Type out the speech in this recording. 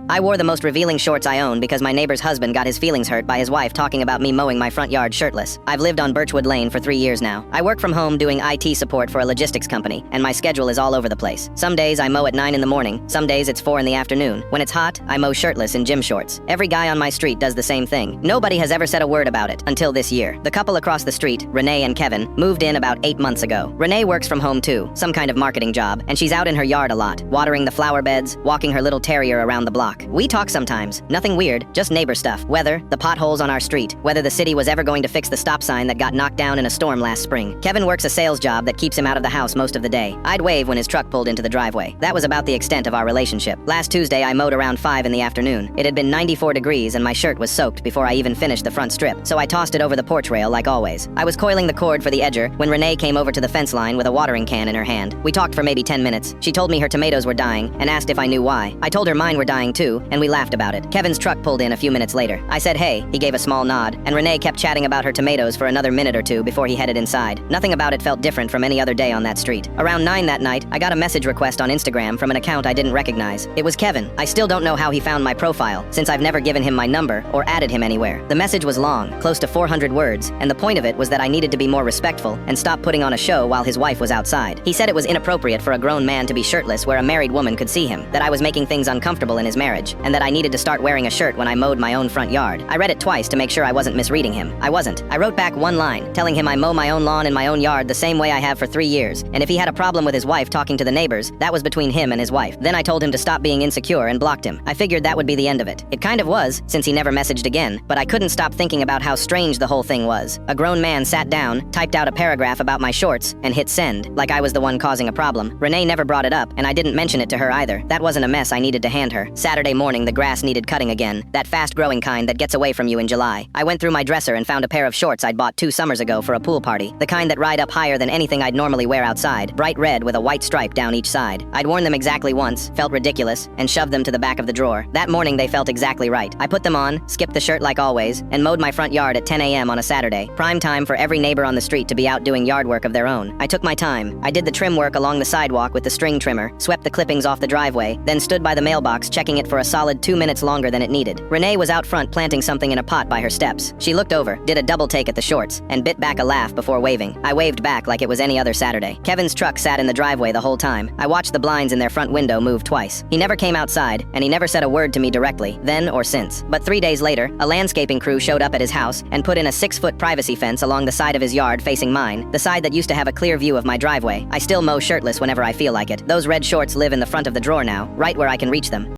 I wore the most revealing shorts I own because my neighbor's husband got his feelings hurt by his wife talking about me mowing my front yard shirtless. I've lived on Birchwood Lane for 3 years now. I work from home doing IT support for a logistics company, and my schedule is all over the place. Some days I mow at 9 in the morning, some days it's 4 in the afternoon. When it's hot, I mow shirtless in gym shorts. Every guy on my street does the same thing. Nobody has ever said a word about it until this year. The couple across the street, Renee and Kevin, moved in about 8 months ago. Renee works from home too, some kind of marketing job, and she's out in her yard a lot, watering the flower beds, walking her little terrier around the block. We talk sometimes, nothing weird, just neighbor stuff. Weather, the potholes on our street, whether the city was ever going to fix the stop sign that got knocked down in a storm last spring. Kevin works a sales job that keeps him out of the house most of the day. I'd wave when his truck pulled into the driveway. That was about the extent of our relationship. Last Tuesday I mowed around 5 in the afternoon. It had been 94 degrees and my shirt was soaked before I even finished the front strip, so I tossed it over the porch rail like always. I was coiling the cord for the edger when Renee came over to the fence line with a watering can in her hand. We talked for maybe 10 minutes. She told me her tomatoes were dying and asked if I knew why. I told her mine were dying too, and we laughed about it. Kevin's truck pulled in a few minutes later. I said hey, he gave a small nod, and Renee kept chatting about her tomatoes for another minute or two before he headed inside. Nothing about it felt different from any other day on that street. Around 9 that night, I got a message request on Instagram from an account I didn't recognize. It was Kevin. I still don't know how he found my profile, since I've never given him my number or added him anywhere. The message was long, close to 400 words, and the point of it was that I needed to be more respectful and stop putting on a show while his wife was outside. He said it was inappropriate for a grown man to be shirtless where a married woman could see him, that I was making things uncomfortable in his marriage, and that I needed to start wearing a shirt when I mowed my own front yard. I read it twice to make sure I wasn't misreading him. I wasn't. I wrote back one line, telling him I mow my own lawn in my own yard the same way I have for 3 years, and if he had a problem with his wife talking to the neighbors, that was between him and his wife. Then I told him to stop being insecure and blocked him. I figured that would be the end of it. It kind of was, since he never messaged again, but I couldn't stop thinking about how strange the whole thing was. A grown man sat down, typed out a paragraph about my shorts, and hit send, like I was the one causing a problem. Renee never brought it up, and I didn't mention it to her either. That wasn't a mess I needed to hand her. Saturday morning, the grass needed cutting again, that fast-growing kind that gets away from you in July. I went through my dresser and found a pair of shorts I'd bought 2 summers ago for a pool party, the kind that ride up higher than anything I'd normally wear outside, bright red with a white stripe down each side. I'd worn them exactly once, felt ridiculous, and shoved them to the back of the drawer. That morning they felt exactly right. I put them on, skipped the shirt like always, and mowed my front yard at 10 a.m. on a Saturday, prime time for every neighbor on the street to be out doing yard work of their own. I took my time. I did the trim work along the sidewalk with the string trimmer, swept the clippings off the driveway, then stood by the mailbox checking it for a solid 2 minutes longer than it needed. Renee was out front planting something in a pot by her steps. She looked over, did a double take at the shorts, and bit back a laugh before waving. I waved back like it was any other Saturday. Kevin's truck sat in the driveway the whole time. I watched the blinds in their front window move twice. He never came outside, and he never said a word to me directly, then or since. But 3 days later, a landscaping crew showed up at his house and put in a 6-foot privacy fence along the side of his yard facing mine, the side that used to have a clear view of my driveway. I still mow shirtless whenever I feel like it. Those red shorts live in the front of the drawer now, right where I can reach them.